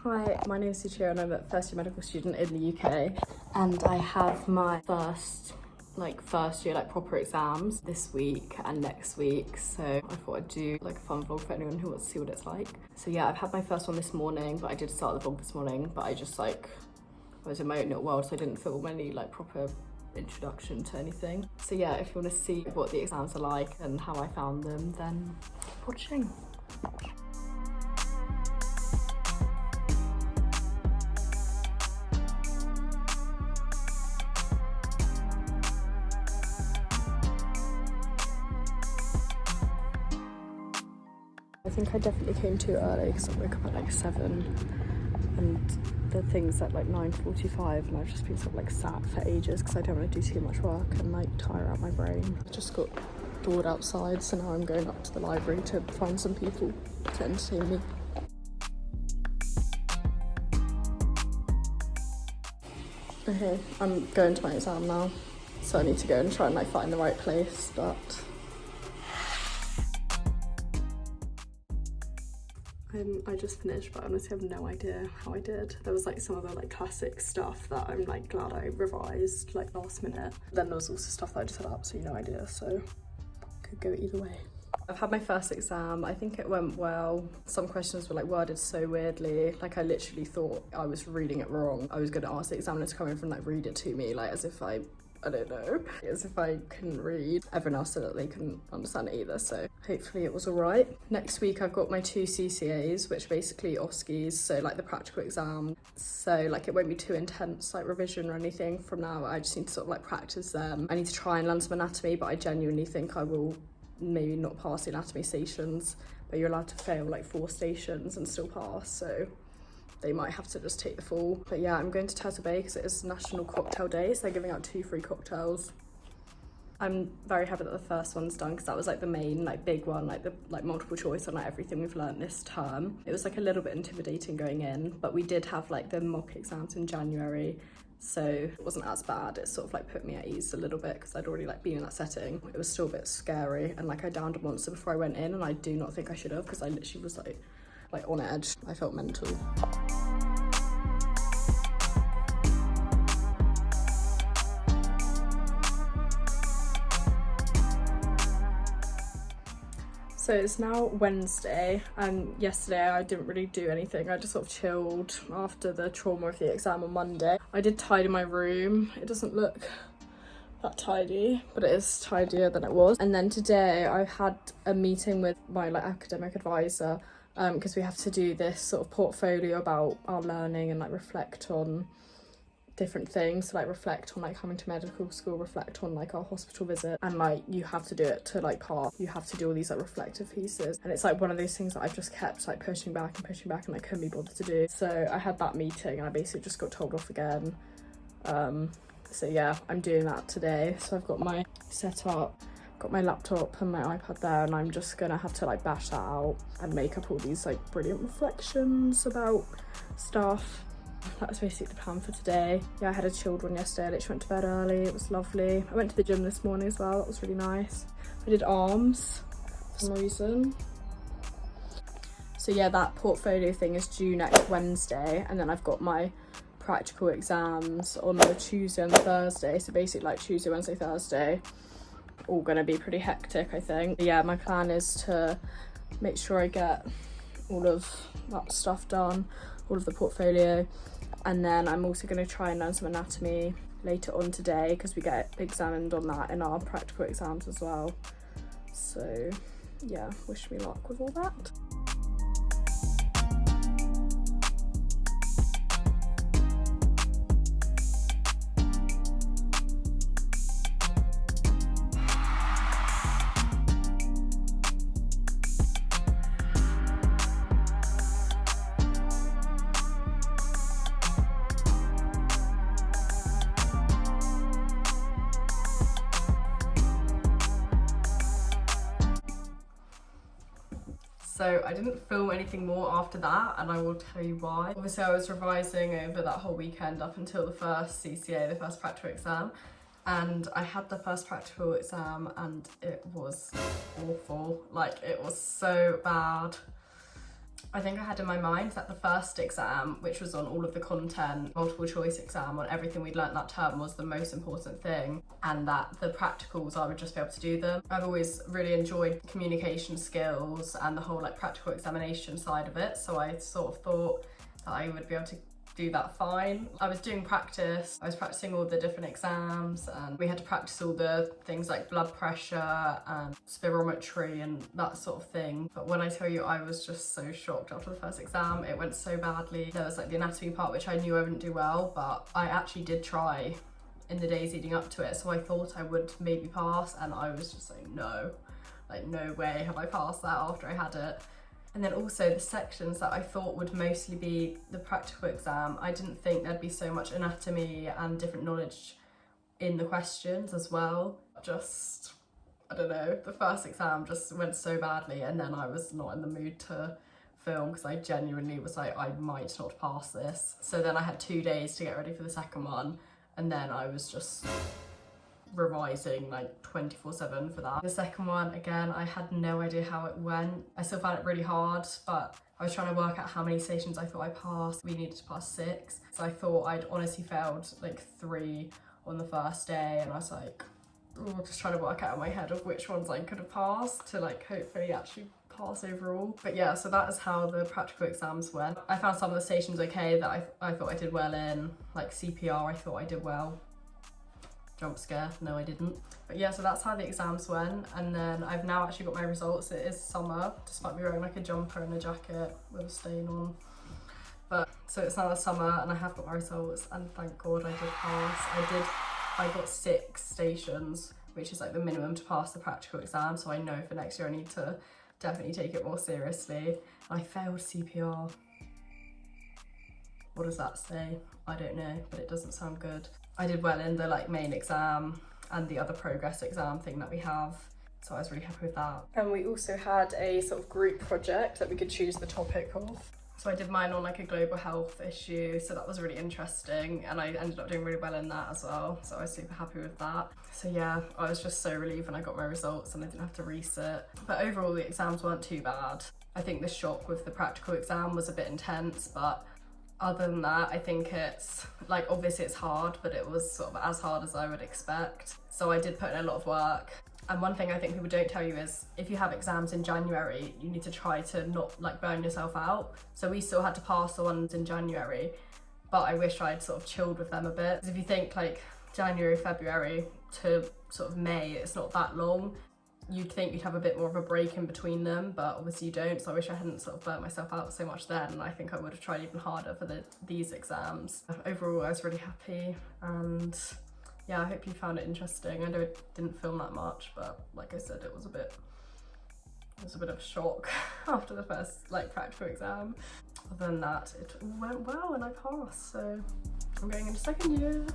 Hi, my name is Suchira and I'm a first year medical student in the UK, and I have my first year proper exams this week and next week, so I thought I'd do like a fun vlog for anyone who wants to see what it's like. So yeah, I've had my first one this morning, but I did start the vlog this morning, but I just I was in my own little world, so I didn't film any proper introduction to anything. So yeah, if you want to see what the exams are like and how I found them, then keep watching. I think I definitely came too early because I woke up at 7 and the thing's at 9:45, and I've just been sat for ages because I don't want to do too much work and tire out my brain. I just got bored outside, so now I'm going up to the library to find some people to entertain me. Okay, I'm going to my exam now, so I need to go and try and find the right place, but I just finished, but I honestly have no idea how I did. There was some of the classic stuff that I'm glad I revised last minute. Then there was also stuff that I just had absolutely no idea, so could go either way. I've had my first exam. I think it went well. Some questions were worded so weirdly. I literally thought I was reading it wrong. I was going to ask the examiner to come in and read it to me, as if I don't know, as if I couldn't read. Everyone else said that they couldn't understand it either, so hopefully it was all right. Next week I've got my 2 CCAs, which are basically OSCEs, so the practical exam. So it won't be too intense revision or anything from now. I just need to practice them. I need to try and learn some anatomy, but I genuinely think I will maybe not pass the anatomy stations, but you're allowed to fail 4 stations and still pass, so they might have to just take the fall. But yeah, I'm going to Turtle Bay because it is National Cocktail Day, so they're giving out 2 free cocktails. I'm very happy that the first one's done because that was the main big one, the multiple choice on everything we've learned this term. It was a little bit intimidating going in, but we did have the mock exams in January, so it wasn't as bad. It sort of put me at ease a little bit because I'd already been in that setting. It was still a bit scary, and I downed a monster before I went in, and I do not think I should have because I literally was on edge. I felt mental. So it's now Wednesday, and yesterday I didn't really do anything. I just sort of chilled after the trauma of the exam on Monday. I did tidy my room. It doesn't look that tidy, but it is tidier than it was. And then today I had a meeting with my academic advisor because we have to do this sort of portfolio about our learning and reflect on different things, so reflect on coming to medical school, reflect on our hospital visit, and you have to do it to pass. You have to do all these reflective pieces, and it's one of those things that I've just kept pushing back and I couldn't be bothered to do. So I had that meeting and I basically just got told off again. So yeah, I'm doing that today. So I've got my setup, got my laptop and my iPad there, and I'm just gonna have to bash that out and make up all these brilliant reflections about stuff. That's basically the plan for today. Yeah, I had a chilled one yesterday. I literally went to bed early. It was lovely. I went to the gym this morning as well. That was really nice. I did arms for some reason. So yeah, that portfolio thing is due next Wednesday, and then I've got my practical exams on the Tuesday and Thursday. So basically Tuesday, Wednesday, Thursday, all gonna be pretty hectic, I think. But yeah, my plan is to make sure I get all of that stuff done, all of the portfolio. And then I'm also going to try and learn some anatomy later on today because we get examined on that in our practical exams as well. So yeah, wish me luck with all that. So I didn't film anything more after that, and I will tell you why. Obviously I was revising over that whole weekend up until the first CCA, the first practical exam, and I had the first practical exam and it was awful. It was so bad. I think I had in my mind that the first exam, which was on all of the content, multiple choice exam on everything we'd learnt that term, was the most important thing, and that the practicals I would just be able to do them. I've always really enjoyed communication skills and the whole like practical examination side of it, so I sort of thought that I would be able to do that fine. I was doing practice, I was practicing all the different exams, and we had to practice all the things like blood pressure and spirometry and that sort of thing. But when I tell you, I was just so shocked after the first exam. It went so badly. There was like the anatomy part, which I knew I wouldn't do well, but I actually did try in the days leading up to it, so I thought I would maybe pass, and I was just like, no way have I passed that after I had it. And then also the sections that I thought would mostly be the practical exam, I didn't think there'd be so much anatomy and different knowledge in the questions as well. Just, I don't know, the first exam just went so badly, and then I was not in the mood to film because I genuinely was like, I might not pass this. So then I had 2 days to get ready for the second one, and then I was just revising like 24/7 for that. The second one, again, I had no idea how it went. I still found it really hard, but I was trying to work out how many stations I thought I passed. We needed to pass 6, so I thought I'd honestly failed like 3 on the first day, and I was like, oh, just trying to work out in my head of which ones I could have passed to like hopefully actually pass overall. But yeah, so that is how the practical exams went. I found some of the stations okay that I thought I did well in, like CPR I thought I did well. Jump scare, no I didn't. But yeah, so that's how the exams went, and then I've now actually got my results. It is summer, despite me wearing like a jumper and a jacket with a stain on. But so it's now the summer and I have got my results, and thank God I did pass. I got 6 stations, which is like the minimum to pass the practical exam, so I know for next year I need to definitely take it more seriously. I failed CPR. What does that say? I don't know, but it doesn't sound good. I did well in the like main exam and the other progress exam thing that we have, so I was really happy with that. And we also had a sort of group project that we could choose the topic of. So I did mine on like a global health issue, so that was really interesting, and I ended up doing really well in that as well, so I was super happy with that. So yeah, I was just so relieved when I got my results and I didn't have to resit. But overall the exams weren't too bad. I think the shock with the practical exam was a bit intense, but other than that, I think it's like, obviously it's hard, but it was sort of as hard as I would expect. So I did put in a lot of work. And one thing I think people don't tell you is if you have exams in January, you need to try to not like burn yourself out. So we still had to pass the ones in January, but I wish I'd sort of chilled with them a bit. Because if you think like January, February to sort of May, it's not that long. You'd think you'd have a bit more of a break in between them, but obviously you don't, so I wish I hadn't sort of burnt myself out so much then, and I think I would have tried even harder for these exams. Overall, I was really happy, and yeah, I hope you found it interesting. I know it didn't film that much, but like I said, it was a bit of a shock after the first like practical exam. Other than that, it went well and I passed, so I'm going into second year.